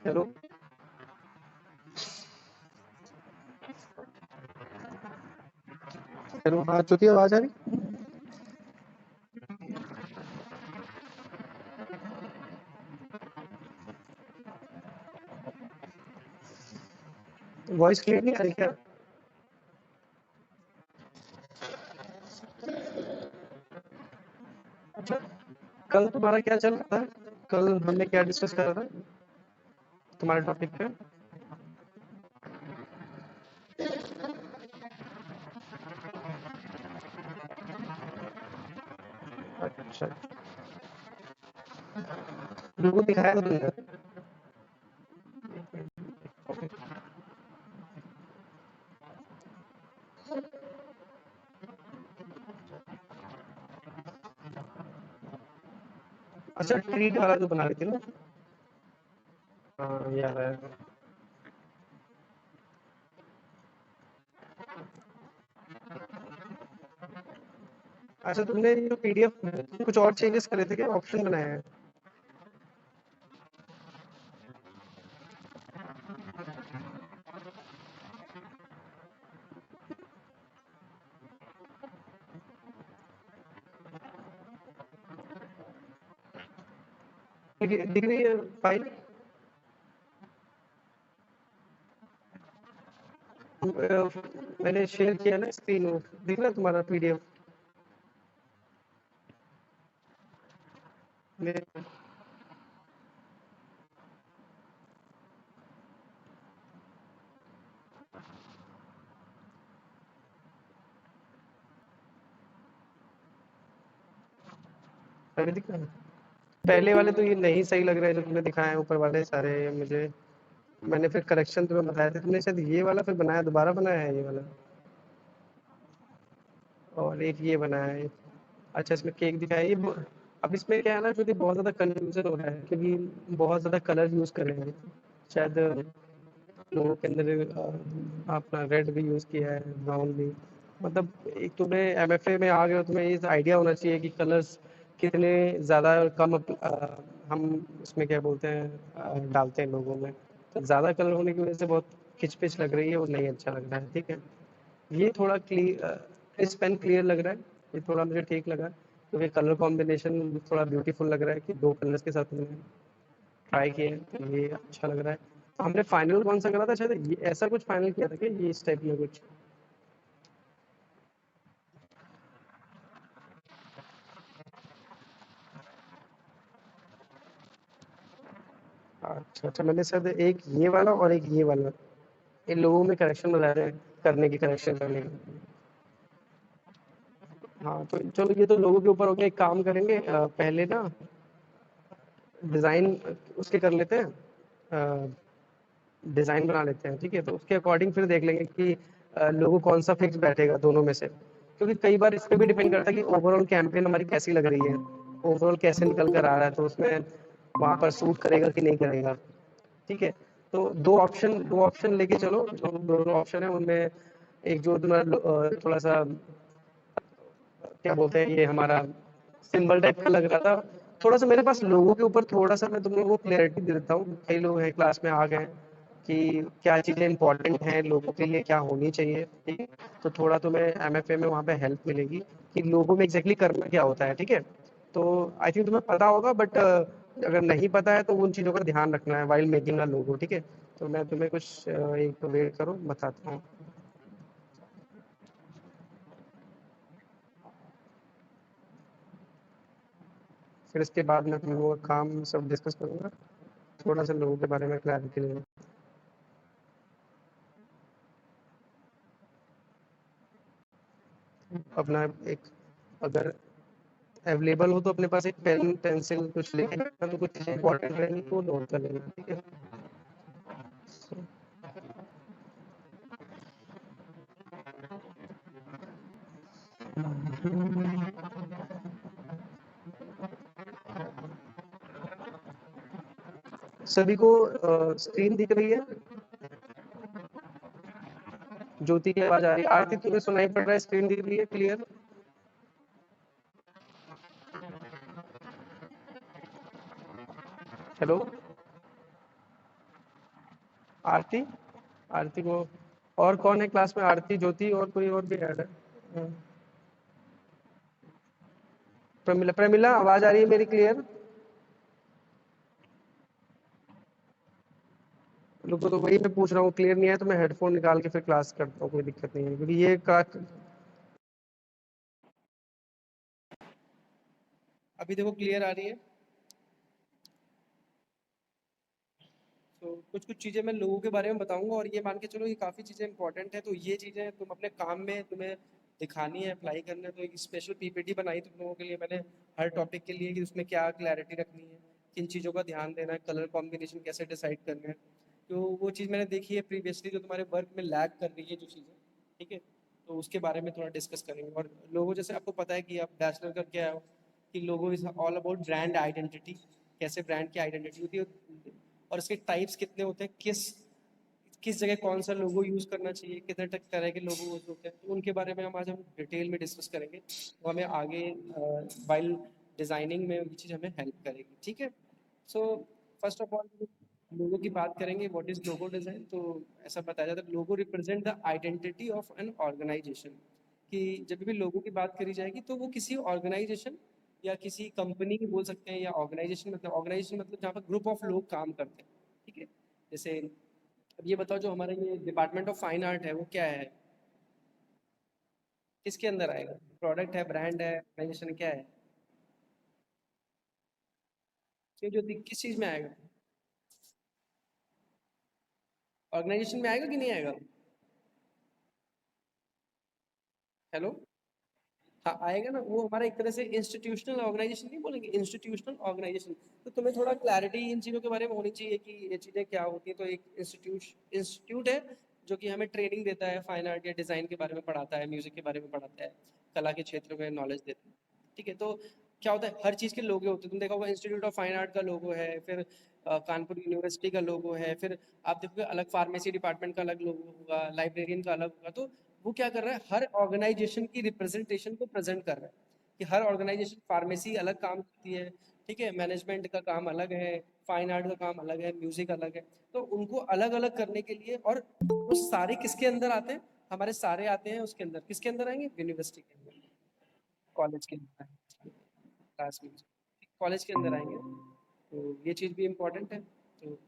Hello, hello, हाँ ज्योति, आवाज आ रही? वॉइस क्लियर नहीं आ रही क्या? अच्छा, कल तुम्हारा क्या चल रहा था? कल हमने क्या डिस्कस करा था तुम्हारे टॉपिक पे? अच्छा, लोगों को दिखाया था तुमने? अच्छा, ट्रीट वाला जो बना रही थी ना? हाँ, याद आया। अच्छा, तुमने ये जो पीडीएफ कुछ और चेंजेस करे थे क्या, ऑप्शन बनाया है? दिख रही है फाइल? मैंने शेयर किया ना स्क्रीन, दिख रहा है तुम्हारा पीडीएफ? पहले दिख रहा है? पहले वाले तो ये नहीं सही लग रहा है जो तुमने दिखाए हैं ऊपर वाले सारे मुझे। मैंने फिर करेक्शन तुम्हें बताया था, तुमने शायद ये वाला फिर बनाया, दोबारा बनाया है ये वाला। और एक ये बनाया है। अच्छा, इसमें केक दिखाया है ये अब इसमें क्या है ना, क्योंकि बहुत ज़्यादा कन्फ्यूजन हो रहा है, क्योंकि बहुत ज़्यादा कलर यूज़ कर रहे हैं शायद। लोगों के अंदर अपना रेड भी यूज़ किया है, ब्राउन भी। मतलब एक तुम्हें एमएफए में आ गए हो, तुम्हें ये आइडिया होना चाहिए कि कलर्स कितने ज़्यादा कम हम उसमें क्या बोलते हैं डालते हैं लोगों में। तो ज़्यादा कलर होने की वजह से बहुत खिचपिच लग रही है और नहीं अच्छा लग रहा है। ठीक है, ये थोड़ा क्रिस्प एंड क्लियर लग रहा है। ये थोड़ा मुझे ठीक लगा, क्योंकि कलर कॉम्बिनेशन थोड़ा ब्यूटीफुल लग रहा है कि दो कलर्स के साथ हमने ट्राई किया है, तो ये अच्छा लग रहा है। तो हमने फाइनल कौन सा करा था, शायद ये ऐसा कुछ फाइनल किया था कि ये इस टाइप में कुछ? अच्छा अच्छा, मैंने शायद एक ये वाला और एक ये वाला, इन लोगों में करेक्शन बता रहे हैं, करने की, करेक्शन करने की। हाँ, तो चलो ये तो लोगों के ऊपर हो गया। एक काम करेंगे, पहले ना डिज़ाइन उसके कर लेते हैं, डिज़ाइन बना लेते हैं। ठीक है, तो उसके अकॉर्डिंग फिर देख लेंगे कि लोगो कौन सा फिक्स बैठेगा दोनों में से। क्योंकि कई बार इस पे भी डिपेंड करता है कि ओवरऑल कैंपेन हमारी कैसी लग रही है, ओवरऑल कैसे निकल कर आ रहा है, तो उसमें वहाँ पर सूट करेगा कि नहीं करेगा। ठीक है, तो दो ऑप्शन लेके चलो। जो दोनों ऑप्शन है उनमें एक जो तुम्हारा थोड़ा सा क्या बोलते हैं, ये हमारा सिंबल टाइप का लग रहा था। थोड़ा सा मेरे पास लोगों के ऊपर थोड़ा सा मैं तुम लोगों को क्लैरिटी दे देता हूँ। कई लोग हैं क्लास में आ गए कि क्या चीज़ें इंपॉर्टेंट हैं लोगों के लिए, क्या होनी चाहिए। ठीक है, तो थोड़ा तुम्हें एमएफए में वहाँ पे हेल्प मिलेगी कि लोगों में एग्जैक्टली करना क्या होता है। ठीक है, तो आई थिंक तुम्हें पता होगा, बट अगर नहीं पता है तो उन चीज़ों का ध्यान रखना है वाइल मेकिंग अ लोगो। ठीक है, तो मैं तुम्हें कुछ एक वेट करो, बताता हूँ। फिर इसके बाद मैं तुम लोगों का काम सब डिस्कस करूंगा, थोड़ा सा लोगों के बारे में क्लैरिटी लेना। अपना एक, अगर अवेलेबल हो तो अपने पास एक पेन पेंसिल कुछ लेके रखना, तो कुछ इंपॉर्टेंट रहेंगी तो नोट कर लेना। ठीक है, सभी को स्क्रीन दिख रही है? ज्योति की आवाज आ रही है? आरती तुम्हें सुनाई पड़ रहा है, स्क्रीन दिख रही है क्लियर? हेलो, आरती, आरती को, और कौन है क्लास में? आरती, ज्योति, और कोई और भी ऐड है? प्रमिला, प्रमिला आवाज आ रही है मेरी क्लियर? रुको, तो वही मैं पूछ रहा हूँ, क्लियर नहीं है तो मैं हेडफोन निकाल के फिर क्लास करता हूँ, कोई दिक्कत नहीं है, क्योंकि ये का अभी देखो क्लियर आ रही है। तो कुछ कुछ चीज़ें मैं लोगों के बारे में बताऊंगा, और ये मान के चलो ये काफ़ी चीज़ें इंपॉर्टेंट है, तो ये चीज़ें तुम अपने काम में तुम्हें दिखानी है, अप्लाई करना है। तो एक स्पेशल पीपीटी बनाई तुम लोगों के लिए मैंने, हर टॉपिक के लिए, कि उसमें क्या क्लैरिटी रखनी है, किन चीज़ों का ध्यान देना है, कलर कॉम्बिनेशन कैसे डिसाइड करना है। तो वो चीज़ मैंने देखी है प्रीवियसली, जो तुम्हारे वर्क में लैग कर रही है जो चीज़ें, ठीक है, तो उसके बारे में थोड़ा डिस्कस करेंगे। और लोगों, जैसे आपको पता है कि आप बैचलर करके आए हो, कि लोगो is all about brand identity, कैसे ब्रांड की आइडेंटिटी होती है, और इसके टाइप्स कितने होते हैं, किस किस जगह कौन सा लोगो यूज करना चाहिए, कितने तरह के लोगो यूज होते हैं, तो उनके बारे में हम आज हम डिटेल में डिस्कस करेंगे। वो हमें आगे वाइल डिजाइनिंग में ये चीज़ हमें हेल्प करेगी, ठीक है। सो फर्स्ट ऑफ ऑल लोगो की बात करेंगे, व्हाट इज लोगो डिजाइन। तो ऐसा बताया जाता है, logo represent the identity of an organisation, कि जब भी लोगो की बात करी जाएगी तो वो किसी ऑर्गेनाइजेशन या किसी कंपनी की बोल सकते हैं, या ऑर्गेनाइजेशन मतलब जहाँ पर ग्रुप ऑफ लोग काम करते हैं, ठीक है। जैसे अब ये बताओ, जो हमारा ये डिपार्टमेंट ऑफ फाइन आर्ट है वो क्या है, किसके अंदर आएगा? प्रोडक्ट है, ब्रांड है, ऑर्गेनाइजेशन क्या है? ये जो किस चीज में आएगा? ऑर्गेनाइजेशन में आएगा कि नहीं आएगा? हेलो। हाँ आएगा ना, वो हमारा एक तरह से इंस्टीट्यूशनल ऑर्गेनाइजेशन नहीं बोलेंगे, इंस्टीट्यूशनल ऑर्गेनाइजेशन। तो तुम्हें थोड़ा क्लैरिटी इन चीज़ों के बारे में होनी चाहिए कि ये चीज़ें क्या होती हैं। तो एक इंस्टीट्यूट है जो कि हमें ट्रेनिंग देता है, फाइन आर्ट या डिज़ाइन के बारे में पढ़ाता है, म्यूजिक के बारे में पढ़ाता है, कला के क्षेत्र में नॉलेज देता है, ठीक है। तो क्या होता है, हर चीज़ के लोगो होते हैं, तुम देखा होगा इंस्टीट्यूट ऑफ फाइन आर्ट का लोगो है, फिर कानपुर यूनिवर्सिटी का लोगो है, फिर आप देखोगे अलग फार्मेसी डिपार्टमेंट का अलग लोगो होगा, लाइब्रेरियन का अलग होगा। तो वो क्या कर रहा है, हर ऑर्गेनाइजेशन की रिप्रेजेंटेशन को प्रेजेंट कर रहा है, कि हर ऑर्गेनाइजेशन, फार्मेसी अलग काम करती है, ठीक है, मैनेजमेंट का काम अलग है, फाइन आर्ट का काम अलग है, म्यूजिक अलग है। तो उनको अलग अलग करने के लिए, और वो सारे किसके अंदर आते हैं? हमारे सारे आते हैं उसके अंदर, किसके अंदर आएंगे? यूनिवर्सिटी के अंदर, कॉलेज के अंदर, क्लास में, कॉलेज के अंदर आएंगे। तो ये चीज़ भी इम्पोर्टेंट है। तो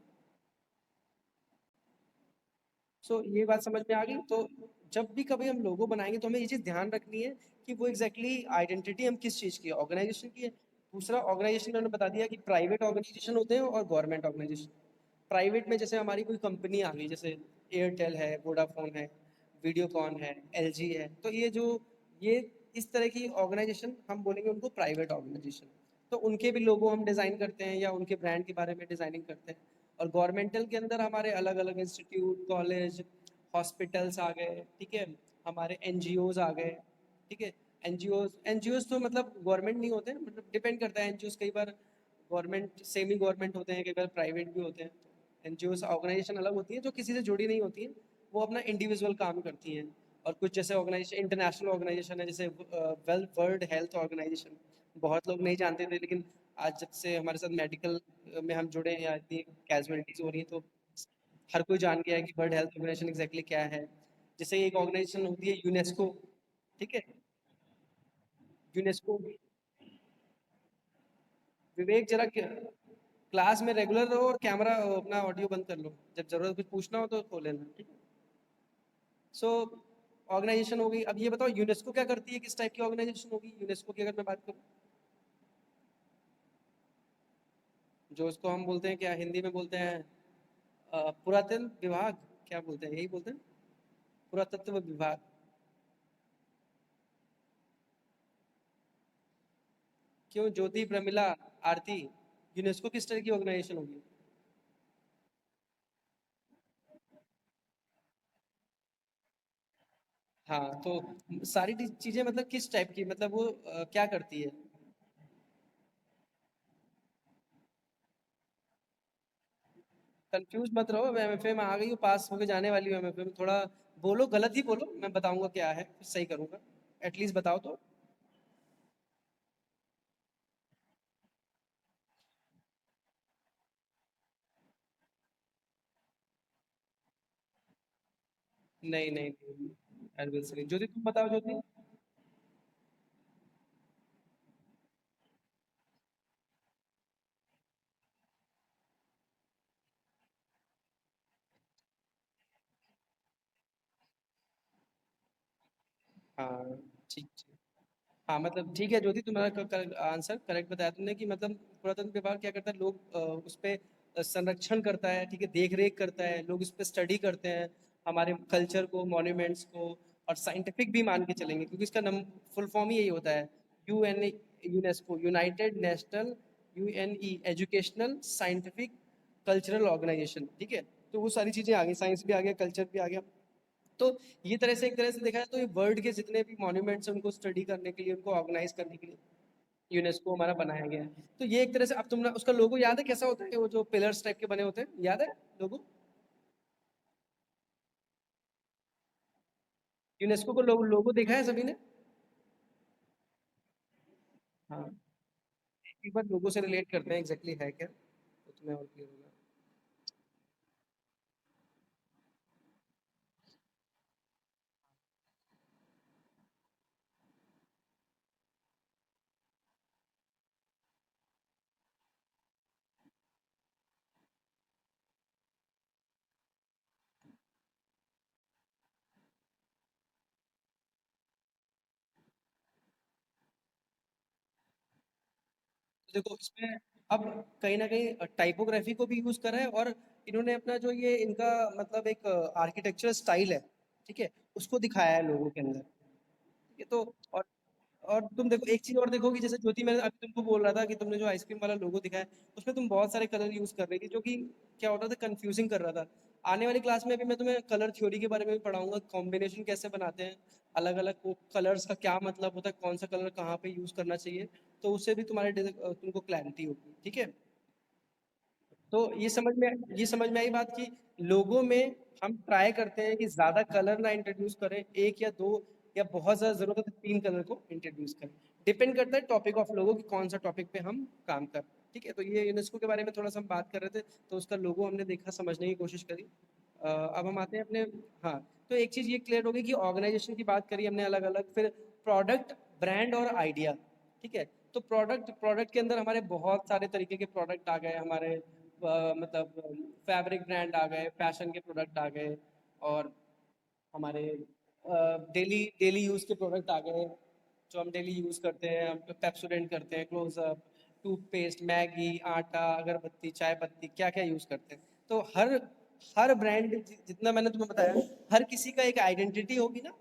सो ये बात समझ में आ गई। तो जब भी कभी हम लोगो बनाएंगे तो हमें ये चीज़ ध्यान रखनी है कि वो एग्जैक्टली आइडेंटिटी हम किस चीज़ की है, ऑर्गेनाइजेशन की है। दूसरा, ऑर्गेनाइजेशन मैंने बता दिया कि प्राइवेट ऑर्गेनाइजेशन होते हैं और गवर्नमेंट ऑर्गेनाइजेशन। प्राइवेट में जैसे हमारी कोई कंपनी आ गई, जैसे एयरटेल है, वोडाफोन है, वीडियोकॉन है, एलजी है, तो ये इस तरह की ऑर्गेनाइजेशन हम बोलेंगे उनको प्राइवेट ऑर्गेनाइजेशन। तो उनके भी लोगो हम डिज़ाइन करते हैं, या उनके ब्रांड के बारे में डिज़ाइनिंग करते हैं। और गवर्नमेंटल के अंदर हमारे अलग अलग इंस्टीट्यूट, कॉलेज, हॉस्पिटल्स आ गए, ठीक है, हमारे एनजीओज आ गए, ठीक है। एनजीओज तो मतलब गवर्नमेंट नहीं होते, मतलब डिपेंड करता है। एनजीओज कई बार गवर्नमेंट, सेमी गवर्नमेंट होते हैं, कई बार प्राइवेट भी होते हैं। एनजीओज ऑर्गेनाइजेशन अलग होती है, जो किसी से जुड़ी नहीं होती हैं, वो अपना इंडिविजुअल काम करती हैं। और कुछ जैसे ऑर्गेनाइजेशन, इंटरनेशनल ऑर्गेनाइजेशन है, जैसे वर्ल्ड हेल्थ ऑर्गेनाइजेशन, बहुत लोग नहीं जानते थे, लेकिन आज जब से हमारे साथ मेडिकल में हम जुड़े हैं, या इतनी कैजुअलिटीज हो रही हैं, तो हर कोई जान गया है कि वर्ल्ड हेल्थ ऑर्गेनाइजेशन एग्जैक्टली क्या है। जैसे एक ऑर्गेनाइजेशन होती है यूनेस्को, ठीक है, यूनेस्को। विवेक जरा क्लास में रेगुलर रहो, और कैमरा अपना ऑडियो बंद कर लो, जब जरूरत कुछ पूछना हो तो खोल लेना, ठीक है। सो ऑर्गेनाइजेशन हो गई। अब ये बताओ यूनेस्को क्या करती है, किस टाइप की ऑर्गेनाइजेशन होगी यूनेस्को की, अगर मैं बात करूँ, जो उसको हम बोलते हैं, क्या हिंदी में बोलते हैं, पुरातन विभाग, क्या बोलते हैं, यही बोलते हैं, पुरातत्व विभाग। क्यों ज्योति, प्रमिला, आरती, यूनेस्को किस तरह की ऑर्गेनाइजेशन होगी? हाँ, तो सारी चीजें मतलब किस टाइप की, मतलब वो क्या करती है? कंफ्यूज मत रहो, मैं एमएफए में आ गई हूँ, पास होके जाने वाली हूँ एमएफए में। थोड़ा बोलो, गलत ही बोलो, मैं बताऊंगा क्या है, फिर सही करूंगा। एटलीस्ट बताओ तो। नहीं नहीं नहीं, एडवर्सरी ज्योति तुम बताओ ज्योति। हाँ ठीक ठीक। हाँ मतलब ठीक है ज्योति, तुम्हारा आंसर करेक्ट बताया तुमने कि मतलब पुरातत्व विभाग क्या करता है, लोग उस पे संरक्षण करता है, ठीक है, देख रेख करता है, लोग उस पे स्टडी करते हैं हमारे कल्चर को, मॉन्यूमेंट्स को, और साइंटिफिक भी मान के चलेंगे क्योंकि इसका नम फुल फॉर्म ही यही होता है, UN UNESCO, United National, UNE, educational scientific cultural organisation, ठीक है। तो वो सारी चीजें आ गई, साइंस भी आ गया, कल्चर भी आ गया। तो ये तरह से एक तरह से देखा जाए तो ये वर्ल्ड के जितने भी मॉन्यूमेंट्स हैं उनको स्टडी करने के लिए, उनको ऑर्गेनाइज करने के लिए यूनेस्को हमारा बनाया गया है। तो ये एक तरह से, अब तुमने उसका लोगो याद है कैसा होता है, वो जो पिलर्स टाइप के बने होते हैं, याद है लोगो? यूनेस्को को लोगो लोगो देखा है सभी ने? हाँ, एक बार लोगो से रिलेट करते हैं एग्जैक्टली है क्या, तो तुम्हें और क्लियर होगा। तो देखो इसमें अब कहीं ना कहीं टाइपोग्राफी को भी यूज करा है, और इन्होंने अपना जो ये इनका मतलब एक आर्किटेक्चरल स्टाइल है, ठीक है, उसको दिखाया है लोगों के अंदर, ठीक है। तो और तुम देखो एक चीज और देखोगी, जैसे ज्योति मैंने अभी तुमको बोल रहा था कि तुमने जो आइसक्रीम वाला लोगो दिखाया उसमें तुम बहुत सारे कलर यूज कर रही थी, जो कि क्या होता था, कंफ्यूजिंग कर रहा था। आने वाली क्लास में भी मैं तुम्हें कलर थ्योरी के बारे में भी पढ़ाऊंगा, कॉम्बिनेशन कैसे बनाते हैं, अलग अलग कलर्स का क्या मतलब होता है, कौन सा कलर कहाँ पे यूज करना चाहिए, तो उससे भी तुमको क्लैरिटी होगी, ठीक है। तो ये समझ में आई बात कि लोगों में हम ट्राई करते हैं कि ज्यादा कलर ना इंट्रोड्यूस करें, एक या दो, या बहुत ज्यादा जरूरत है तो तीन कलर को इंट्रोड्यूस करें। डिपेंड करता है टॉपिक ऑफ लोगों की कौन सा टॉपिक पे हम काम कर रहे हैं, ठीक है। तो ये यूनेस्को के बारे में थोड़ा सा हम बात कर रहे थे, तो उसका लोगो हमने देखा, समझने की कोशिश करी। अब हम आते हैं अपने, हाँ, तो एक चीज ये क्लियर हो गई कि ऑर्गेनाइजेशन की बात करी हमने अलग अलग, फिर प्रोडक्ट, ब्रांड और आइडिया, ठीक है। तो प्रोडक्ट प्रोडक्ट के अंदर हमारे बहुत सारे तरीके के प्रोडक्ट आ गए हमारे, मतलब फैब्रिक ब्रांड आ गए, फैशन के प्रोडक्ट आ गए, और हमारे डेली डेली यूज के प्रोडक्ट आ गए, जो हम डेली यूज करते हैं, हम पेप्सोडेंट करते हैं, क्लोजअप, टूथपेस्ट, मैगी, आटा, अगरबत्ती, चाय पत्ती, क्या क्या यूज करते हैं। तो हर हर ब्रांड, जितना मैंने तुम्हें बताया, हर किसी का एक आइडेंटिटी होगी ना।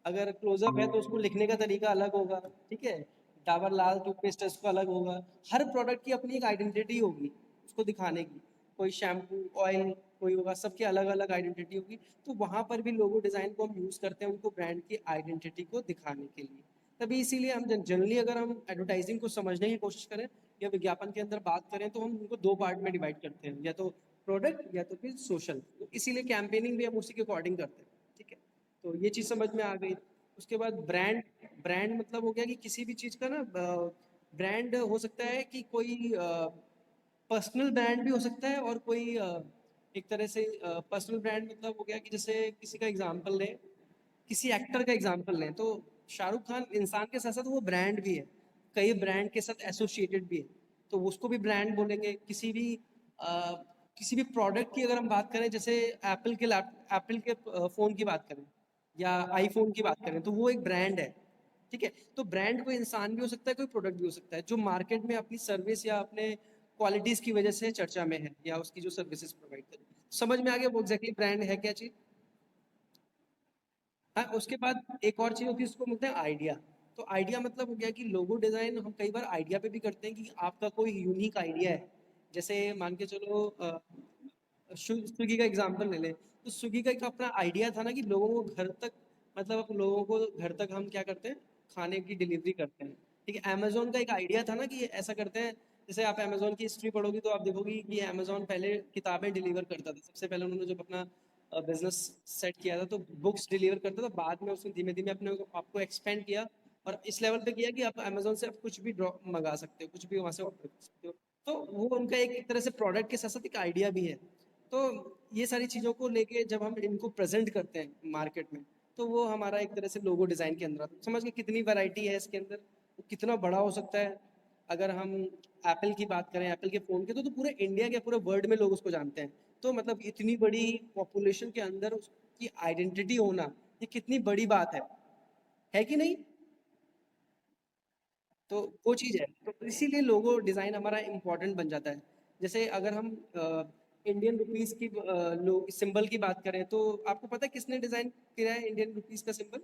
अगर क्लोजअप है तो उसको लिखने का तरीका अलग होगा, ठीक है। डाबर लाल टूथपेस्ट है उसका अलग होगा। हर प्रोडक्ट की अपनी एक आइडेंटिटी होगी उसको दिखाने की। कोई शैम्पू, ऑयल, कोई होगा, सबकी अलग अलग आइडेंटिटी होगी। तो वहां पर भी लोगो डिजाइन को हम यूज करते हैं उनको ब्रांड की आइडेंटिटी को दिखाने के लिए। तभी इसीलिए हम जनरली अगर हम एडवर्टाइजिंग को समझने की कोशिश करें या विज्ञापन के अंदर बात करें, तो हम उनको दो पार्ट में डिवाइड करते हैं, या तो प्रोडक्ट या तो फिर सोशल। तो इसीलिए कैंपेनिंग भी हम उसी के अकॉर्डिंग करते हैं, ठीक है। तो ये चीज समझ में आ गई। उसके बाद ब्रांड, ब्रांड मतलब हो गया कि किसी भी चीज का ना, ब्रांड हो सकता है कि कोई पर्सनल ब्रांड भी हो सकता है, और कोई एक तरह से पर्सनल ब्रांड मतलब हो गया कि जैसे किसी का एग्जांपल लें, किसी एक्टर का एग्जांपल लें, तो शाहरुख खान इंसान के साथ साथ वो ब्रांड भी है, कई ब्रांड के साथ एसोसिएटेड भी है, तो उसको भी ब्रांड बोलेंगे। किसी भी प्रोडक्ट की अगर हम बात करें, जैसे एप्पल के फोन की बात करें, या आईफोन की बात करें, तो वो एक ब्रांड है, ठीक है। तो ब्रांड कोई इंसान भी हो सकता है, कोई प्रोडक्ट भी हो सकता है, जो मार्केट में अपनी सर्विस या अपने क्वालिटीज की वजह से चर्चा में है, या उसकी जो सर्विसेज प्रोवाइड करे। समझ में आ गया वो एग्जैक्टली ब्रांड है क्या चीज। हाँ, उसके बाद एक और चीज होती है, उसको बोलते हैं आइडिया। तो आइडिया मतलब हो गया कि लोगो डिजाइन हम कई बार आइडिया पे भी करते हैं, कि आपका कोई यूनिक आइडिया है। जैसे मान के चलो, स्विगी का एग्जांपल ले लें, तो स्विगी का एक अपना आइडिया था ना कि लोगों को घर तक, मतलब अब लोगों को घर तक हम क्या करते हैं, खाने की डिलीवरी करते हैं, ठीक है। अमेजोन का एक आइडिया था ना कि ये ऐसा करते हैं। जैसे आप अमेजोन की हिस्ट्री पढ़ोगी तो आप देखोगी कि अमेजोन पहले किताबें डिलीवर करता था, सबसे पहले उन्होंने जब अपना बिजनेस सेट किया था तो बुक्स डिलीवर करता था, बाद में उसने धीमे धीमे अपने आपको एक्सपेंड किया, और इस लेवल पे किया कि आप अमेजोन से आप कुछ भी ड्रॉप मंगा सकते हो, कुछ भी वहां से ऑर्डर कर सकते हो। तो वो उनका एक तरह से प्रोडक्ट के साथ साथ एक आइडिया भी है। तो ये सारी चीज़ों को लेके जब हम इनको प्रेजेंट करते हैं मार्केट में, तो वो हमारा एक तरह से लोगो डिज़ाइन के अंदर आता है। समझ गए कितनी वैरायटी है इसके अंदर, वो कितना बड़ा हो सकता है। अगर हम एप्पल की बात करें, एप्पल के फ़ोन की, तो पूरे इंडिया के पूरे वर्ल्ड में लोग उसको जानते हैं। तो मतलब इतनी बड़ी पॉपुलेशन के अंदर उसकी आइडेंटिटी होना, ये कितनी बड़ी बात है कि नहीं? तो वो चीज़ है, तो इसीलिए लोगो डिज़ाइन हमारा इम्पोर्टेंट बन जाता है। जैसे अगर हम इंडियन रुपीस की सिंबल की बात करें, तो आपको पता है किसने डिज़ाइन किया है इंडियन रुपीस का सिंबल?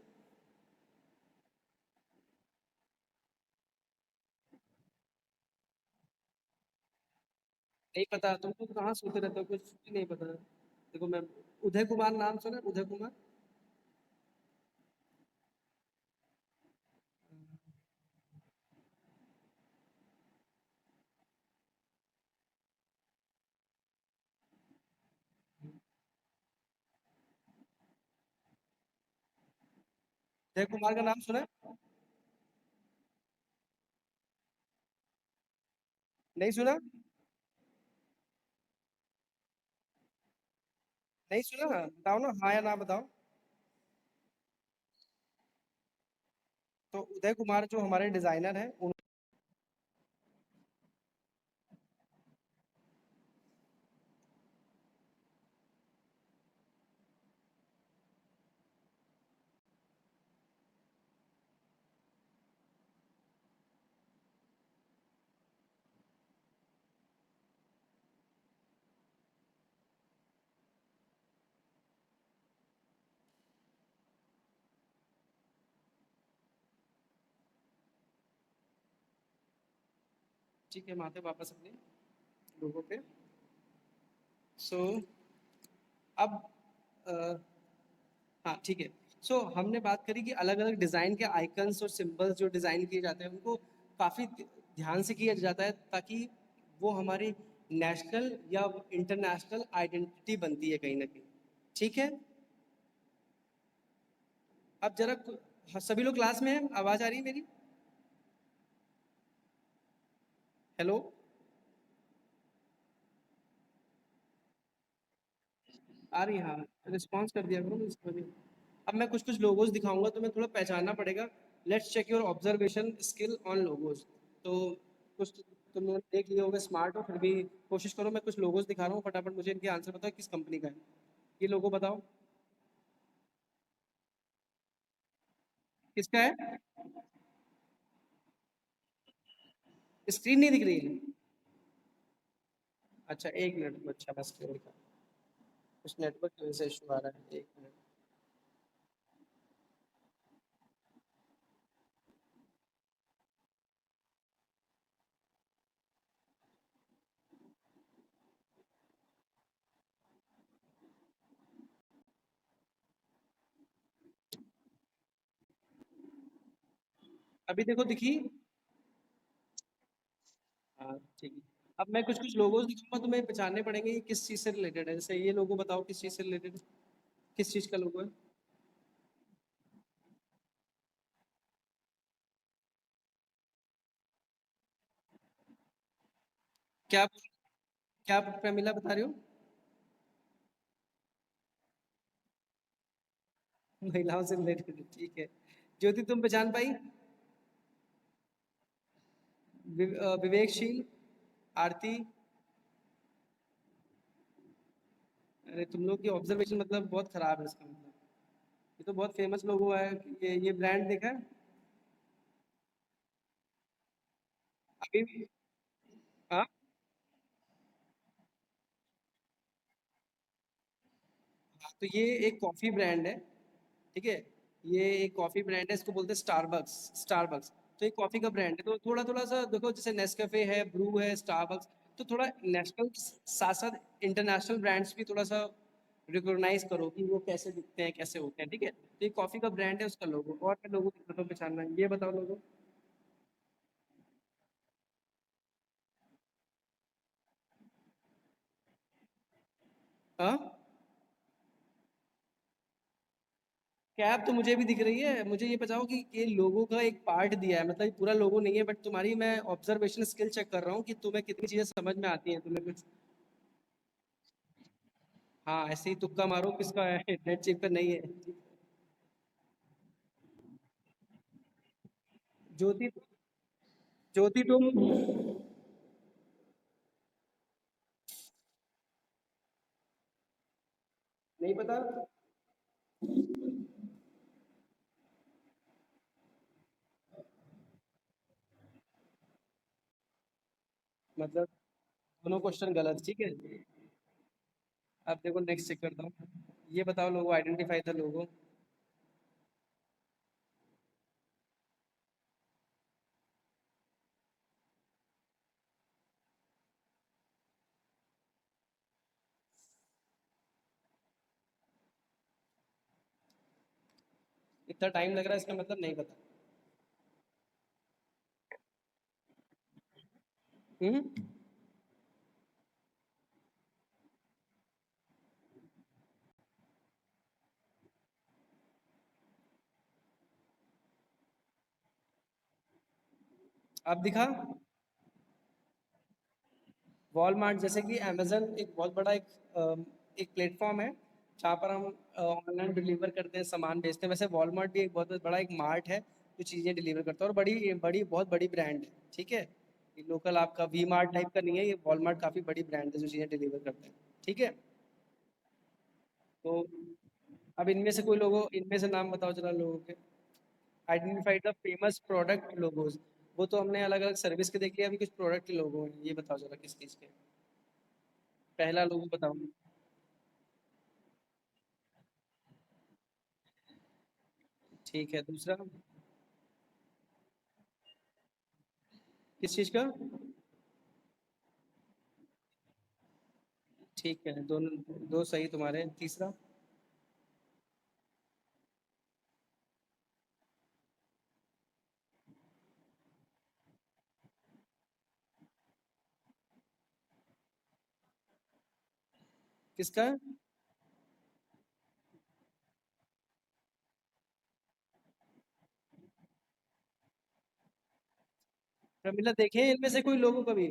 नहीं पता? तुम तो कहाँ सोते रहते हो, कुछ भी नहीं पता। देखो मैं, उदय कुमार नाम सुना है? उदय कुमार। उदय कुमार का नाम सुना है? नहीं सुना? नहीं सुना? बताओ ना, हाँ या ना बताओ। तो उदय कुमार जो हमारे डिजाइनर हैं, ठीक है, हम आते हैं वापस अपने लोगों पे। सो अब अ, हाँ ठीक है। सो हमने बात करी कि अलग अलग डिज़ाइन के आइकन्स और सिंबल्स जो डिज़ाइन किए जाते हैं, उनको काफ़ी ध्यान से किया जाता है, ताकि वो हमारी नेशनल या इंटरनेशनल आइडेंटिटी बनती है कहीं ना कहीं। ठीक है। अब जरा हाँ, सभी लोग क्लास में हैं? आवाज़ आ रही है मेरी? हेलो? आ रही है, हाँ। रिस्पॉन्स कर दिया करो इसको भी। अब मैं कुछ कुछ लोगोज दिखाऊंगा, तुम्हें थोड़ा पहचानना पड़ेगा। Let's check your observation skill on logos. तो कुछ तुम लोग देख लिए होगे, स्मार्ट हो फिर भी। कोशिश करो, मैं कुछ लोगोज दिखा रहा हूँ, फटाफट मुझे इनके आंसर बताओ किस कंपनी का है। ये लोगो बताओ किसका है। स्क्रीन नहीं दिख रही है? अच्छा एक मिनट, अच्छा बस स्क्रीन दिखा। कुछ नेटवर्क की वजह से इशू आ रहा है, एक मिनट। अभी देखो दिखी? हाँ ठीक है। अब मैं कुछ कुछ लोगोज दिखाऊंगा, तुम्हें पहचानने पड़ेंगे ये किस चीज़ से रिलेटेड है। जैसे ये लोगो बताओ किस चीज़ से रिलेटेड है, किस चीज़ का लोगो है? क्या क्या प्रमिला बता रही हो? महिलाओं से रिलेटेड, ठीक है। ज्योति तुम पहचान पाई? विवेकशील, आरती। अरे तुम लोग की ऑब्जर्वेशन मतलब बहुत खराब है इसका मतलब। ये तो बहुत फेमस लोगो है। ये ब्रांड देखा है? अभी भी? हाँ हाँ, तो ये एक कॉफी ब्रांड है। ठीक है। ये एक कॉफी ब्रांड है, इसको बोलते हैं स्टारबक्स। स्टारबक्स तो एक कॉफी का ब्रांड है। तो थोड़ा थोड़ा सा देखो, जैसे नेस्कैफे है, ब्रू है, स्टारबक्स। तो थोड़ा नेशनल साथ साथ इंटरनेशनल ब्रांड्स भी थोड़ा सा रिकॉग्नाइज करो कि वो कैसे दिखते हैं, कैसे होते हैं। ठीक है, तो ये कॉफी का ब्रांड है, उसका लोगो। और क्या लोगो तो पहचानना है, ये बताओ लोगो। हाँ, कैप तो मुझे भी दिख रही है। मुझे ये बताओ कि ये लोगो का एक पार्ट दिया है, मतलब ये पूरा लोगो नहीं है, बट तुम्हारी मैं ऑब्जर्वेशन स्किल चेक कर रहा हूँ कि तुम्हें कितनी चीजें समझ में आती हैं, तुम्हें कुछ। हाँ, ऐसे ही तुक्का मारो किसका है, रेड चिप का नहीं है। ज्योति, ज्योति तुम नहीं पता? मतलब दोनों क्वेश्चन गलत, ठीक है। अब देखो नेक्स्ट चेक करता हूँ। ये बताओ, लोगो आइडेंटिफाई द लोगो। इतना टाइम लग रहा है इसका मतलब नहीं पता। हम्म। अब दिखा। वॉलमार्ट जैसे कि अमेजन एक बहुत बड़ा एक प्लेटफॉर्म है जहाँ पर हम ऑनलाइन डिलीवर करते हैं, सामान बेचते हैं। वैसे वॉलमार्ट भी एक बहुत बड़ा एक मार्ट है जो चीज़ें डिलीवर करता है, और बड़ी बड़ी बहुत बड़ी ब्रांड है, ठीक है। ये लोकल आपका वी मार्ट टाइप का नहीं है, ये वॉलमार्ट काफ़ी बड़ी ब्रांड है जो चीज़ें डिलीवर करते हैं, ठीक है। तो अब इनमें से नाम बताओ जरा लोगों के। Identify the famous product logos. वो तो हमने अलग अलग सर्विस के देख लिया, अभी कुछ प्रोडक्ट के लोगो हैं, ये बताओ जरा किस चीज़ के। पहला लोगो बताओ। ठीक है, दूसरा। किस चीज़ का? ठीक है, दोनों दो सही तुम्हारे। तीसरा? किसका? प्रमिला देखे हैं इनमें से कोई लोगों कभी?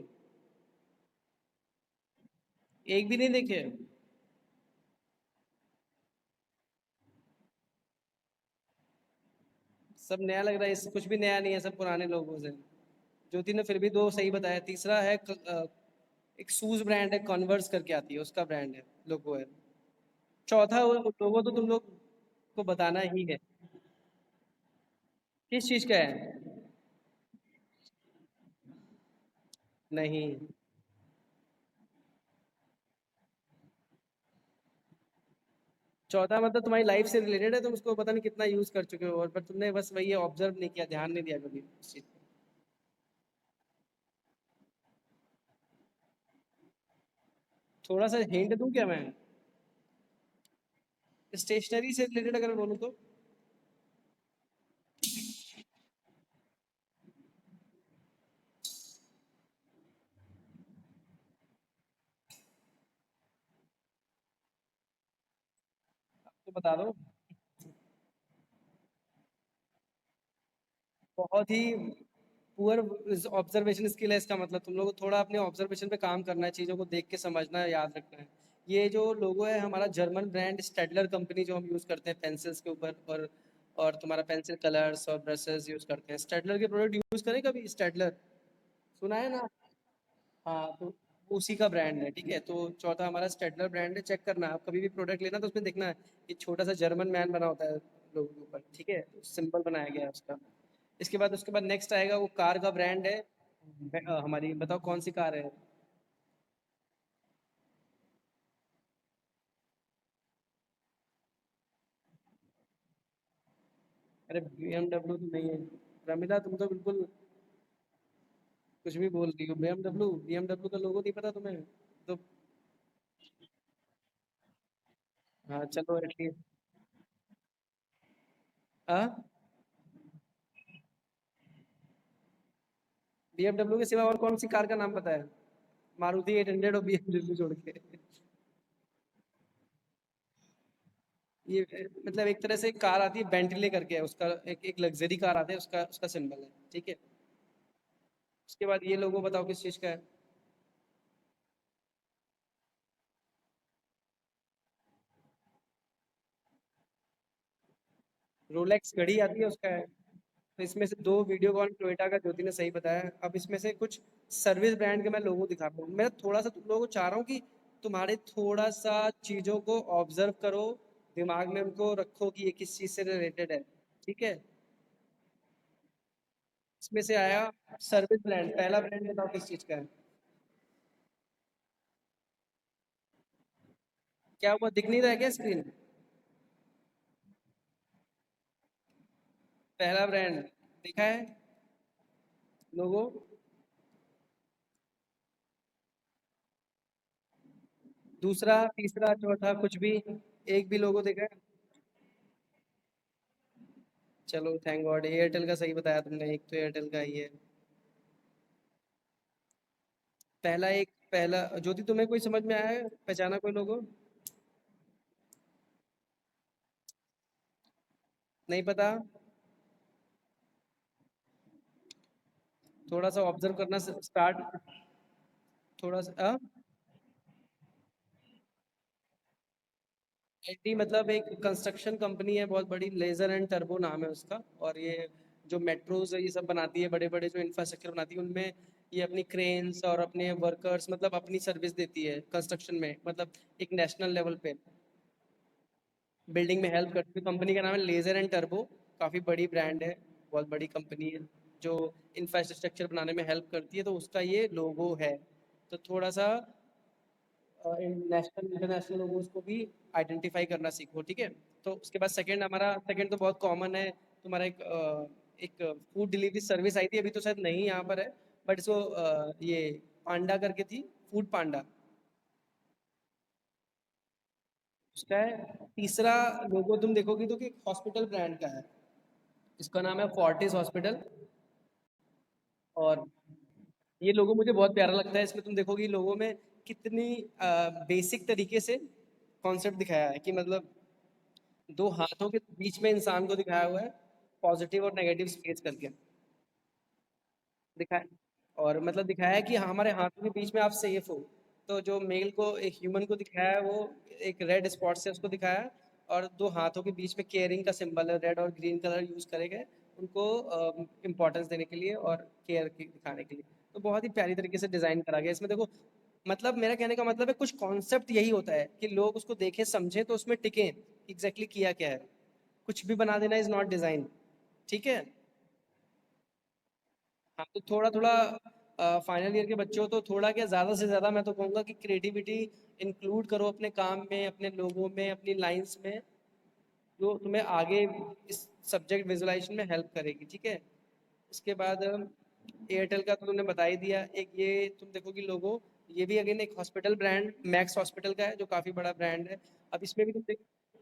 एक भी नहीं देखे? सब नया लग रहा है, इससे कुछ भी नया नहीं है, सब पुराने लोगों से। ज्योति ने फिर भी दो सही बताया। तीसरा है एक शूज ब्रांड है, कॉन्वर्स करके आती है, उसका ब्रांड है, लोगो है। चौथा लोगो तो तुम लोग को बताना ही है। किस चीज़ का है? नहीं। चौथा मतलब तुम्हारी लाइफ से रिलेटेड है, तुम उसको पता नहीं कितना यूज कर चुके हो, और पर तुमने बस वही ऑब्जर्व नहीं किया, ध्यान नहीं दिया कभी उस चीज पे। थोड़ा सा हिंट दूं क्या मैं? स्टेशनरी से रिलेटेड अगर बोलूँ तो? तो बता दो। बहुत ही पुअर ऑब्जर्वेशन स्किल है इसका मतलब। तुम लोग को थोड़ा अपने ऑब्जर्वेशन पे काम करना है, चीज़ों को देख के समझना है, याद रखना है। ये जो लोगो है हमारा जर्मन ब्रांड स्टेडलर कंपनी, जो हम यूज़ करते हैं पेंसिल्स के ऊपर, और तुम्हारा पेंसिल कलर्स और ब्रशेस यूज़ करते हैं। स्टेडलर के प्रोडक्ट यूज़ करें कभी? स्टेडलर सुना है ना? हाँ, तो उसी का ब्रांड है, ठीक है। तो चौथा हमारा स्टेडलर ब्रांड है, चेक करना। आप कभी भी प्रोडक्ट लेना तो उसमें देखना है कि छोटा सा जर्मन मैन बना होता है लोगों के ऊपर, ठीक है, सिंबल बनाया गया है उसका। उसके बाद नेक्स्ट आएगा, वो कार का ब्रांड है। हमारी बताओ कौन सी कार है? अरे BMW तो नहीं है। प्रमिला तुम तो बिल्कुल कुछ भी बोल रही हो। BMW का लोगो नहीं पता तुम्हें? तो हाँ, चलो एटलीस्ट। हाँ, BMW के सिवा और कौन सी कार का नाम पता है? मारुति 800 और BMW जोड़ के। ये मतलब एक तरह से एक कार आती है बेंटले करके है, उसका एक लग्जरी कार आता है, उसका उसका सिंबल है, ठीक है। उसके बाद ये लोगो बताओ किस चीज का है? रोलेक्स घड़ी आती है उसका है। तो इसमें से दो वीडियोकॉन टोयोटा का ज्योति ने सही बताया। अब इसमें से कुछ सर्विस ब्रांड के मैं लोगो दिखाता हूँ। मैं थोड़ा सा तुम लोगों को चाह रहा हूँ कि तुम्हारे थोड़ा सा चीजों को ऑब्जर्व करो, दिमाग में उनको रखो कि ये किस चीज से रिलेटेड है। ठीक है। इसमें से आया सर्विस ब्रांड। पहला ब्रांड बताओ किस चीज का है। क्या हुआ, दिख नहीं रहा है क्या स्क्रीन? पहला ब्रांड दिखा है लोगो? दूसरा, तीसरा, चौथा कुछ भी, एक भी लोगो देखा है? चलो थैंक गॉड, एयरटेल का सही बताया तुमने, एक तो एयरटेल का ही है। पहला एक, पहला ज्योति तुम्हें कोई समझ में आया है, पहचाना कोई लोगो? नहीं पता? थोड़ा सा ऑब्जर्व करना स्टार्ट। थोड़ा सा एलटी मतलब एक कंस्ट्रक्शन कंपनी है बहुत बड़ी, लेजर एंड टर्बो नाम है उसका। और ये जो मेट्रोज ये सब बनाती है, बड़े बड़े जो इंफ्रास्ट्रक्चर बनाती है उनमें ये अपनी क्रेन्स और अपने वर्कर्स मतलब अपनी सर्विस देती है कंस्ट्रक्शन में, मतलब एक नेशनल लेवल पे बिल्डिंग में हेल्प करती है। कंपनी का नाम है लेजर एंड टर्बो। काफ़ी बड़ी ब्रांड है, बहुत बड़ी कंपनी है जो इंफ्रास्ट्रक्चर बनाने में हेल्प करती है। तो उसका ये लोगो है। तो थोड़ा सा नेशनल इंटरनेशनल लोगोस को भी आइडेंटिफाई करना सीखो। ठीक है। तो उसके बाद सेकंड, हमारा सेकंड तो बहुत कॉमन है। तुम्हारा एक फूड डिलीवरी सर्विस आई थी, अभी तो शायद नहीं यहाँ पर है, बट इसको ये पांडा करके थी, फूड पांडा उसका है। तीसरा लोगो तुम देखोगे तो कि हॉस्पिटल ब्रांड का है, इसका नाम है फोर्टिस हॉस्पिटल। और ये लोगो मुझे बहुत प्यारा लगता है। इसमें तुम देखोगे लोगों में कितनी बेसिक तरीके से कॉन्सेप्ट दिखाया है कि मतलब दो हाथों के बीच में इंसान को दिखाया हुआ है, पॉजिटिव और नेगेटिव स्पेस करके दिखाया। और मतलब दिखाया है कि हमारे हाथों के बीच में आप सेफ हो। तो जो मेल को, एक ह्यूमन को दिखाया है, वो एक रेड स्पॉट से उसको दिखाया है। और दो हाथों के बीच में केयरिंग का सिंबल है, रेड और ग्रीन कलर यूज करे गए उनको इम्पोर्टेंस देने के लिए और केयर दिखाने के लिए। तो बहुत ही प्यारी तरीके से डिजाइन करा गया इसमें। देखो मतलब मेरा कहने का मतलब है कुछ कॉन्सेप्ट यही होता है कि लोग उसको देखें समझें तो उसमें टिकें, एग्जैक्टली किया क्या है। कुछ भी बना देना इज नॉट डिजाइन। ठीक है। हाँ तो थोड़ा थोड़ा फाइनल ईयर के बच्चे हो तो थोड़ा क्या, ज़्यादा से ज़्यादा मैं तो कहूँगा कि क्रिएटिविटी इंक्लूड करो अपने काम में, अपने लोगों में, अपनी लाइंस में, जो तुम्हें आगे इस सब्जेक्ट विजुअलाइजेशन में हेल्प करेगी। ठीक है। इसके बाद एयरटेल का तो तुमने बता ही दिया। एक ये तुम देखोगे लोगो, ये भी अगेन एक हॉस्पिटल ब्रांड, मैक्स हॉस्पिटल का है जो काफ़ी बड़ा ब्रांड है। अब इसमें भी तुम देख,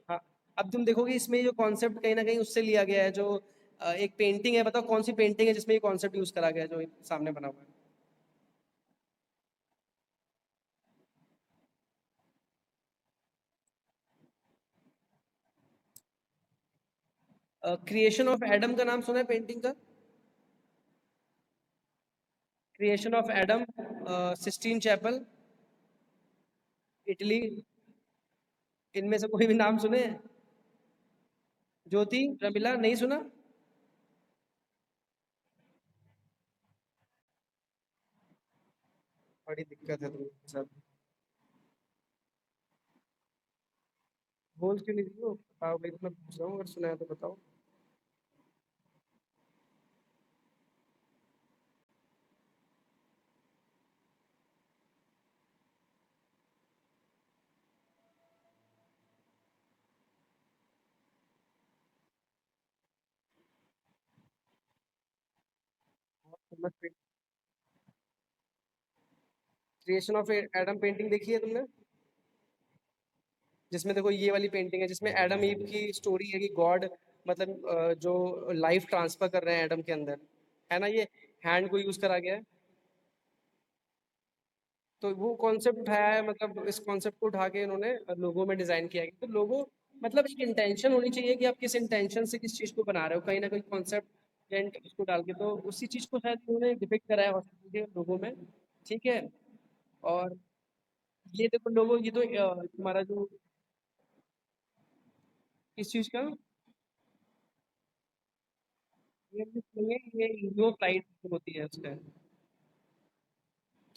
हाँ, अब तुम देखोगे इसमें जो कॉन्सेप्ट कहीं ना कहीं उससे लिया गया है, जो एक पेंटिंग है, बताओ कौन सी पेंटिंग है जिसमें ये कॉन्सेप्ट यूज करा गया है जो सामने बना हुआ है। क्रिएशन ऑफ एडम का नाम सुना है पेंटिंग का? Creation of Adam, Sistine Chapel, Italy. इनमें से कोई भी नाम सुने हैं? ज्योति, रमिला, नहीं सुना? बड़ी दिक्कत है तुम्हारे साथ। बोल क्यों नहीं रही हो, बताओ भाई, तो मैं पूछ रहा हूँ, अगर सुना है तो बताओ। क्रिएशन ऑफ एडम पेंटिंग देखी है तुमने? जिसमें देखो ये वाली पेंटिंग है जिसमें एडम ईव की स्टोरी है कि गॉड मतलब जो लाइफ ट्रांसफर कर रहे हैं एडम के अंदर, है ना? ये हैंड को यूज करा गया है। तो वो कॉन्सेप्ट उठाया है, मतलब इस कॉन्सेप्ट को उठा के इन्होंने लोगो में डिजाइन किया है। तो लोगो मतलब एक इंटेंशन होनी चाहिए कि आप किस इंटेंशन से किस चीज को बना रहे हो, कहीं ना कहीं कॉन्सेप्ट उसको डाल के, तो उसी चीज को शायद उन्होंने डिपिक्ट करा है हॉस्पिटल के लोगो में। ठीक है। और ये देखो लोगो, ये तो तुम्हारा जो, किस चीज का? ये इंडिगो फ्लाइट होती है उसका।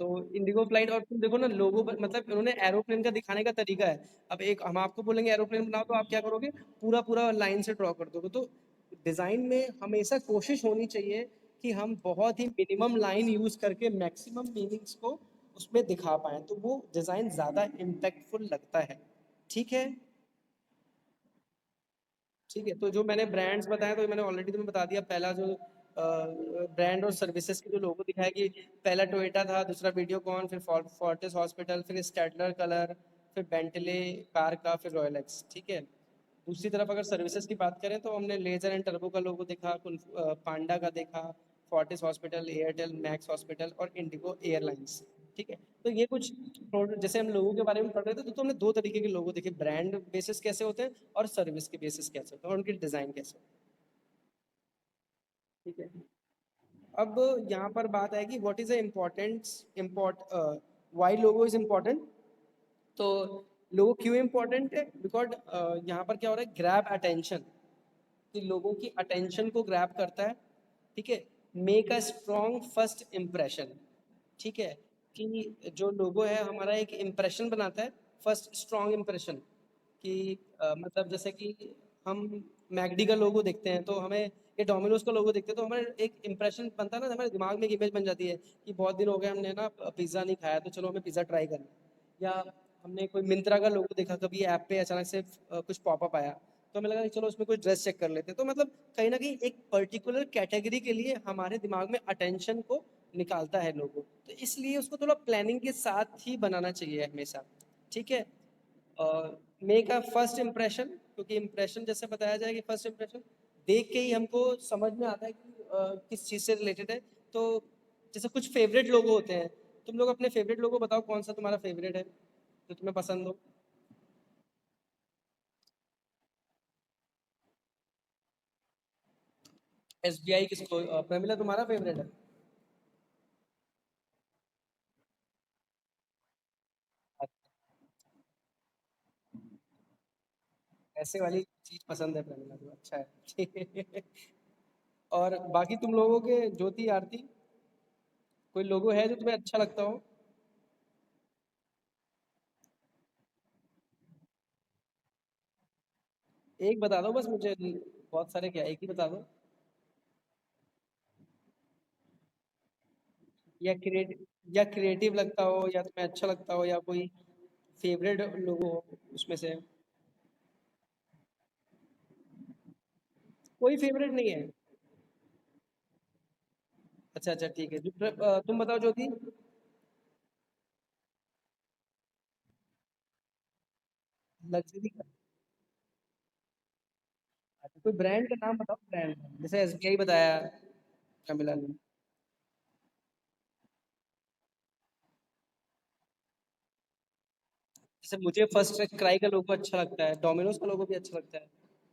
तो इंडिगो फ्लाइट, और तुम देखो ना लोगो पर, मतलब उन्होंने एरोप्लेन का दिखाने का तरीका है। अब एक हम आपको बोलेंगे एरोप्लेन बनाओ तो आप क्या करोगे, पूरा पूरा लाइन से ड्रॉ कर दोगे। तो डिजाइन में हमेशा कोशिश होनी चाहिए कि हम बहुत ही मिनिमम लाइन यूज करके मैक्सिमम मीनिंग्स को उसमें दिखा पाए, तो वो डिजाइन ज्यादा इम्पैक्टफुल लगता है। ठीक है। ठीक है, तो जो मैंने ब्रांड्स बताए तो मैंने ऑलरेडी तुम्हें बता दिया। पहला जो ब्रांड और सर्विसेज के जो लोगो दिखाया कि पहला टोयोटा था, दूसरा वीडियोकॉन, फिर फोर्टिस हॉस्पिटल, फिर स्टैडलर कलर, फिर बेंटले कार का, फिर रॉयल एक्स। ठीक है। दूसरी तरफ अगर सर्विसेज की बात करें तो हमने लेजर एंड टर्बो का लोगो देखा, पांडा का देखा, Fortis hospital, Airtel max hospital और इंडिगो एयरलाइंस। ठीक है। तो ये कुछ जैसे हम लोगों के बारे में पढ़ रहे थे, तो हमने दो तरीके के लोगो देखे, ब्रांड बेसिस कैसे होते हैं और सर्विस के बेसिस कैसे होते हैं और उनकी डिजाइन कैसे होती है। ठीक है। अब यहाँ पर बात है कि what is the importance import why logo is important. तो लोगो क्यों इम्पोर्टेंट है, बिकॉज यहाँ पर क्या हो रहा है, ग्रैब अटेंशन, कि लोगों की अटेंशन को ग्रैब करता है। ठीक है। Make a strong first impression. ठीक है। कि जो लोगो है हमारा एक इम्प्रेशन बनाता है, फर्स्ट स्ट्रॉन्ग इम्प्रेशन। कि मतलब जैसे कि हम मैकडी का लोगो देखते हैं तो हमें, ये डोमिनोज का लोगो देखते हैं तो हमें एक इम्प्रेशन बनता है ना, हमारे दिमाग में एक इमेज बन जाती है कि बहुत दिन हो गए हमने ना पिज़्ज़ा नहीं खाया, तो चलो हमें पिज़्ज़ा ट्राई करना है। या हमने कोई मिंत्रा का लोगो देखा कभी ऐप पे, अचानक से कुछ पॉपअप आया तो हमें लगा कि चलो उसमें कोई ड्रेस चेक कर लेते हैं। तो मतलब कहीं ना कहीं एक पर्टिकुलर कैटेगरी के लिए हमारे दिमाग में अटेंशन को निकालता है लोगो, तो इसलिए उसको थोड़ा प्लानिंग के साथ ही बनाना चाहिए हमेशा। ठीक है। मेक अ फर्स्ट इम्प्रेशन, क्योंकि इम्प्रेशन जैसे बताया जाए कि फर्स्ट इम्प्रेशन देख के ही हमको समझ में आता है कि किस चीज़ से रिलेटेड है। तो जैसे कुछ फेवरेट लोगो होते हैं, तुम लोग अपने फेवरेट लोगो बताओ, कौन सा तुम्हारा फेवरेट है जो तुम्हें पसंद हो। एसबीआई किसको, प्रमिला तुम्हारा फेवरेट है? ऐसे वाली चीज पसंद है प्रमिला को, अच्छा है। और बाकी तुम लोगों के, ज्योति आरती, कोई लोगो है जो तुम्हें अच्छा लगता हो? एक बता दो बस मुझे, बहुत सारे क्या, एक ही बता दो। या क्रिएटिव लगता हो या तुम्हें अच्छा लगता हो या कोई फेवरेट लोगो हो उसमें से। कोई फेवरेट नहीं है? अच्छा अच्छा ठीक है, तुम बताओ ज्योति। लग्जरी का? अच्छा, कोई ब्रांड का नाम बताओ, ब्रांड जैसे एसबीआई बताया कमिला ने। जैसे मुझे फर्स्ट क्राई का लोगो अच्छा लगता है, डोमिनोज का लोगो भी अच्छा लगता है,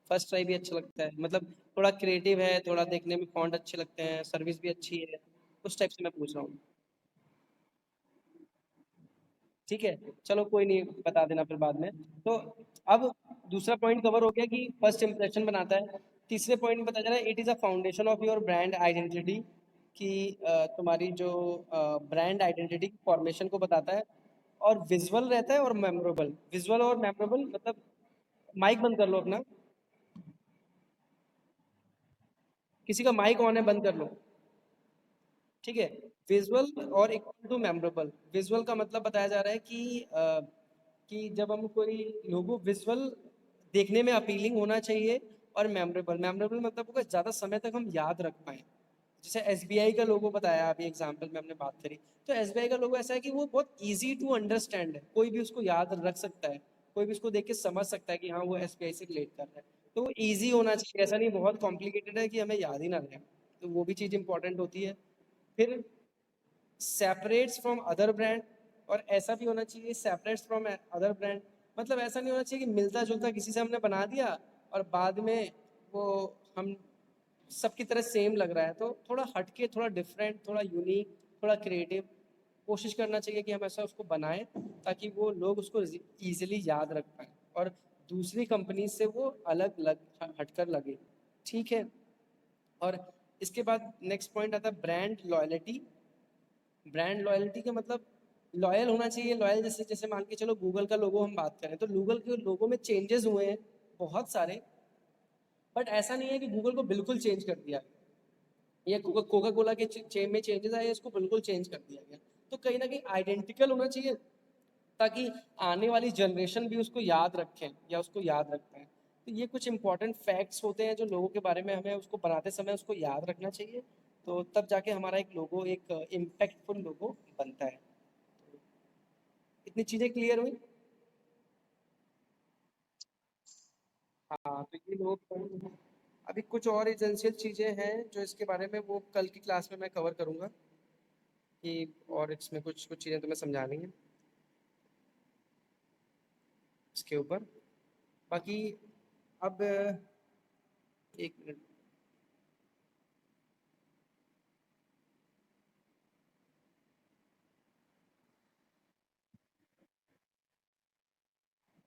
फर्स्ट क्राई भी अच्छा लगता है, मतलब थोड़ा क्रिएटिव है, थोड़ा देखने में फॉन्ट अच्छे लगते हैं, सर्विस भी अच्छी है, उस टाइप से मैं पूछ रहा हूँ। ठीक है। चलो कोई नहीं, बता देना फिर बाद में। तो अब दूसरा पॉइंट कवर हो गया कि फर्स्ट इंप्रेशन बनाता है। तीसरे पॉइंट में बताया जा रहा है, it is a foundation of your brand identity. कि तुम्हारी जो ब्रांड आइडेंटिटी फॉर्मेशन को बताता है। और विजुअल रहता है और मेमोरेबल, विजुअल और मेमोरेबल मतलब, माइक बंद कर लो अपना, किसी का माइक ऑन है बंद कर लो। ठीक है। विजुअल और इक्वल टू मेमोरेबल, विजुअल का मतलब बताया जा रहा है कि जब हम कोई लोगो विजुअल देखने में अपीलिंग होना चाहिए, और मेमोरेबल, मेमोरेबल मतलब होगा ज़्यादा समय तक हम याद रख पाएँ। जैसे एसबीआई का लोगो बताया अभी एग्जांपल में हमने बात करी, तो एसबीआई का लोगो ऐसा है कि वो बहुत इजी टू अंडरस्टैंड है, कोई भी उसको याद रख सकता है, कोई भी उसको देख के समझ सकता है कि हाँ वो एसबीआई से रिलेट कर रहा है। तो वो ईजी होना चाहिए, ऐसा नहीं बहुत कॉम्प्लिकेटेड है कि हमें याद ही ना रहे, तो वो भी चीज़ इंपॉर्टेंट होती है। फिर सेपरेट्स फ्रॉम अदर ब्रांड, और ऐसा भी होना चाहिए सेपरेट्स फ्रॉम अदर ब्रांड, मतलब ऐसा नहीं होना चाहिए कि मिलता जुलता किसी से हमने बना दिया और बाद में वो हम सबकी तरह सेम लग रहा है, तो थोड़ा हटके, थोड़ा डिफरेंट, थोड़ा यूनिक, थोड़ा क्रिएटिव कोशिश करना चाहिए कि हम ऐसा उसको बनाएं ताकि वो लोग उसको इजीली याद रख पाए और दूसरी कंपनी से वो अलग लग हटकर लगे। ठीक है। और इसके बाद नेक्स्ट पॉइंट आता है ब्रांड लॉयल्टी। ब्रांड लॉयल्टी का मतलब लॉयल होना चाहिए। लॉयल जैसे जैसे मान के चलो गूगल का लोगो हम बात करें तो गूगल के लोगो में चेंजेस हुए हैं बहुत सारे, बट ऐसा नहीं है कि गूगल को बिल्कुल चेंज कर दिया, या कोका कोला के चेन में चेंजेस आए इसको बिल्कुल चेंज कर दिया गया। तो कहीं ना कहीं आइडेंटिकल होना चाहिए ताकि आने वाली जनरेशन भी उसको याद रखें या उसको याद रखते हैं। तो ये कुछ इंपॉर्टेंट फैक्ट्स होते हैं जो लोगों के बारे में हमें उसको बनाते समय उसको याद रखना चाहिए, तो तब जाके हमारा एक लोगो एक इम्पैक्टफुल लोगो बनता है। इतनी चीज़ें क्लियर हुई। हाँ तो ये लोग अभी कुछ और एसेंशियल चीज़ें हैं जो इसके बारे में वो कल की क्लास में मैं कवर करूँगा कि और इसमें कुछ कुछ चीज़ें तुम्हें समझानी है इसके ऊपर। बाकी अब एक मिनट,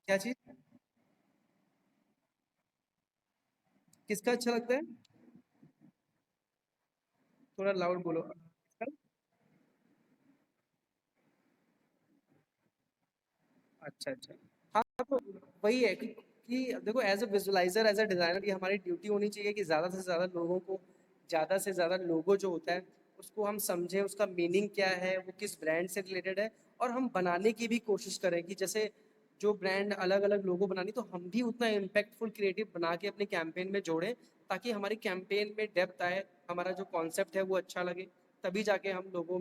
क्या चीज़, किसका अच्छा लगता है? थोड़ा लाउड बोलो। अच्छा अच्छा। हाँ तो वही है कि देखो as a visualizer as a designer ये हमारी ड्यूटी होनी चाहिए कि ज़्यादा से ज़्यादा लोगों को, ज़्यादा से ज़्यादा लोगो जो होता है उसको हम समझें, उसका मीनिंग क्या है, वो किस ब्रांड से रिलेटेड है, और हम बनाने की भी कोशिश करें कि जैसे जो ब्रांड अलग अलग लोगो बनानी तो हम भी उतना इम्पैक्टफुल क्रिएटिव बना के अपने कैंपेन में जोड़ें ताकि हमारी कैंपेन में डेप्थ आए, हमारा जो कॉन्सेप्ट है वो अच्छा लगे, तभी जाके हम लोगों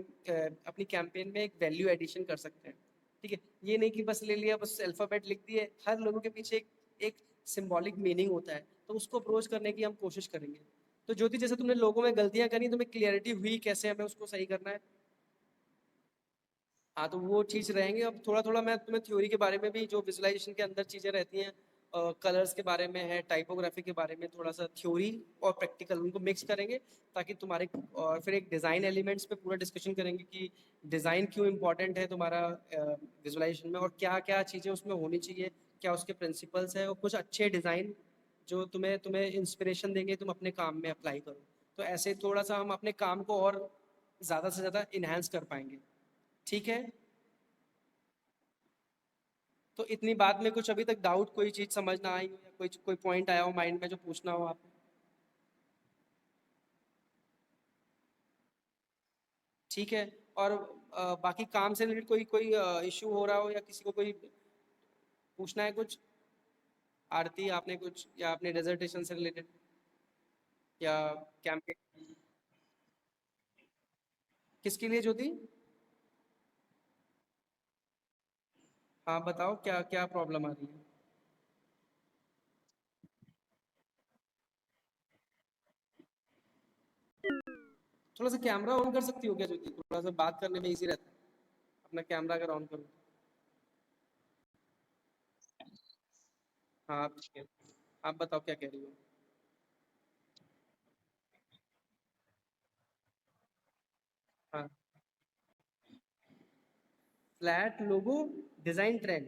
अपनी कैंपेन में एक वैल्यू एडिशन कर सकते हैं। ठीक है, ये नहीं कि बस ले लिया, बस अल्फाबेट लिख दिए, हर लोगों के पीछे एक सिंबॉलिक मीनिंग होता है, तो उसको अप्रोच करने की हम कोशिश करेंगे। तो ज्योति जैसे तुमने लोगों में गलतियां करी, तुम्हें क्लियरिटी हुई कैसे हमें उसको सही करना है। हाँ तो वो चीज़ रहेंगे। अब थोड़ा थोड़ा मैं तुम्हें थ्योरी के बारे में भी, जो विजुअलाइजेशन के अंदर चीज़ें रहती हैं, कलर्स के बारे में है, टाइपोग्राफी के बारे में, थोड़ा सा थ्योरी और प्रैक्टिकल उनको मिक्स करेंगे ताकि तुम्हारे, और फिर एक डिज़ाइन एलिमेंट्स पे पूरा डिस्कशन करेंगे कि डिज़ाइन क्यों इम्पोर्टेंट है तुम्हारा विजुअलाइजेशन में, और क्या क्या चीज़ें उसमें होनी चाहिए, क्या उसके प्रिंसिपल्स हैं, और कुछ अच्छे डिज़ाइन जो तुम्हें तुम्हें इंस्पिरेशन देंगे तुम अपने काम में अप्लाई करो। तो ऐसे थोड़ा सा हम अपने काम को और ज़्यादा से ज़्यादा इन्हांस कर पाएंगे। ठीक है। तो इतनी बात में कुछ अभी तक डाउट, कोई चीज समझ ना आई हो या कोई कोई पॉइंट आया हो माइंड में जो पूछना हो आप? ठीक है। और बाकी काम से रिलेटेड कोई कोई इशू हो रहा हो या किसी को कोई पूछना है कुछ? आरती आपने कुछ, या अपने डिसर्टेशन से रिलेटेड, या कैंपेन किसके लिए ज्योति? हाँ बताओ क्या क्या प्रॉब्लम आ रही है। थोड़ा सा कैमरा ऑन कर सकती हो क्या ज्योति? थोड़ा सा बात करने में इजी रहता है अपना कैमरा अगर ऑन करो। हाँ आप ठीक है। आप बताओ क्या कह रही हो। हाँ, flat logo design trend,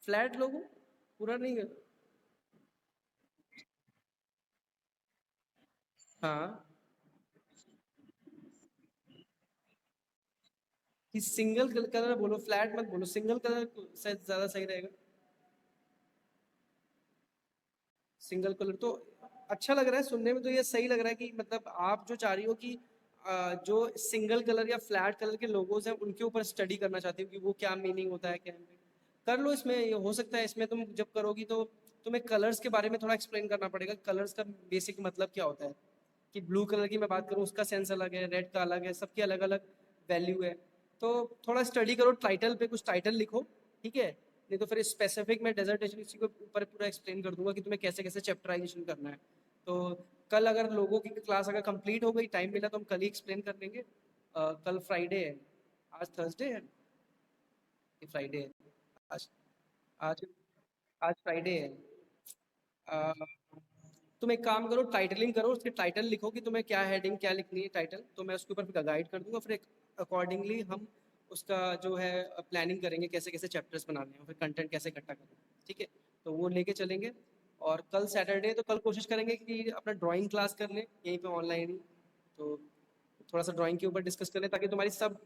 flat logo पूरा नहीं है। हाँ कि सिंगल कलर बोलो, फ्लैट मत बोलो, सिंगल कलर शायद ज्यादा सही रहेगा। सिंगल कलर तो अच्छा लग रहा है सुनने में, तो ये सही लग रहा है कि मतलब आप जो चाह रही हो कि जो सिंगल कलर या फ्लैट कलर के लोगोज हैं उनके ऊपर स्टडी करना चाहती हो कि वो क्या मीनिंग होता है, क्या कर लो। इसमें ये हो सकता है, इसमें तुम जब करोगी तो तुम्हें कलर्स के बारे में थोड़ा एक्सप्लेन करना पड़ेगा, कलर्स का बेसिक मतलब क्या होता है। कि ब्लू कलर की मैं बात करूँ उसका सेंस अलग है, रेड का अलग है, सबकी अलग अलग वैल्यू है। तो थोड़ा स्टडी करो, टाइटल पे कुछ टाइटल लिखो। ठीक है, नहीं तो फिर स्पेसिफिक मैं डेजर्टेशन इसी के ऊपर पूरा एक्सप्लेन कर दूंगा कि तुम्हें कैसे कैसे चैप्टराइजेशन करना है। तो कल अगर लोगों की क्लास अगर कंप्लीट हो गई, टाइम मिला तो हम कल ही एक्सप्लेन कर देंगे। कल फ्राइडे है, आज थर्सडे है कि फ्राइडे है? आज आज आज फ्राइडे है। अ, तुम एक काम करो, टाइटलिंग करो, उसके टाइटल लिखो कि तुम्हें क्या हेडिंग क्या लिखनी है टाइटल, तो मैं उसके ऊपर फिर गाइड कर दूंगा, फिर अकॉर्डिंगली हम उसका जो है प्लानिंग करेंगे कैसे कैसे चैप्टर्स बनाने हैं, और फिर कंटेंट कैसे इकट्ठा करना है। ठीक है, तो वो लेके चलेंगे। और कल सैटरडे, तो कल कोशिश करेंगे कि अपना ड्राइंग क्लास कर लें यहीं पे ऑनलाइन ही। तो थोड़ा सा ड्राइंग के ऊपर डिस्कस कर लें ताकि तुम्हारी सब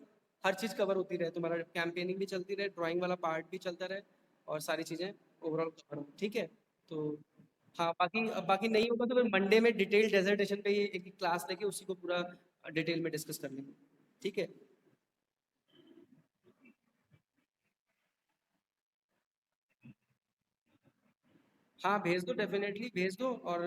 हर चीज़ कवर होती रहे, तुम्हारा कैंपेनिंग भी चलती रहे, ड्राइंग वाला पार्ट भी चलता रहे, और सारी चीज़ें ओवरऑल कवर हो, ठीक है। तो हाँ, बाकी नहीं होगा तो फिर मंडे में डिटेल डेजर्टेशन पे ही एक क्लास लेके उसी को पूरा डिटेल में डिस्कस कर लेंगे, ठीक है। हाँ, भेज दो, डेफिनेटली भेज दो। और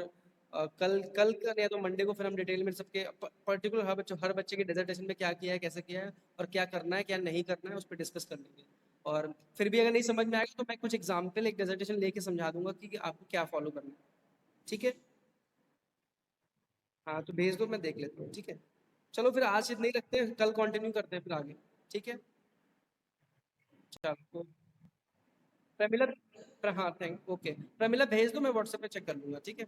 कल कल का या तो मंडे को फिर हम डिटेल में सबके पर्टिकुलर हर बच्चे के डिसर्टेशन में क्या किया है, कैसे किया है, और क्या करना है क्या नहीं करना है, उस पर डिस्कस कर लेंगे। और फिर भी अगर नहीं समझ में आएगा तो मैं कुछ एग्जाम्पल एक डिसर्टेशन लेके समझा दूंगा कि आपको क्या फॉलो करना है, ठीक है। हाँ, तो भेज दो, मैं देख लेता हूँ, ठीक है। चलो फिर आज इतना ही रखते हैं, कल कंटिन्यू करते हैं फिर आगे, ठीक है। चलो, प्रमिला, हाँ थैंक, ओके, प्रमिला भेज दो, मैं व्हाट्सएप पे चेक कर लूंगा, ठीक है।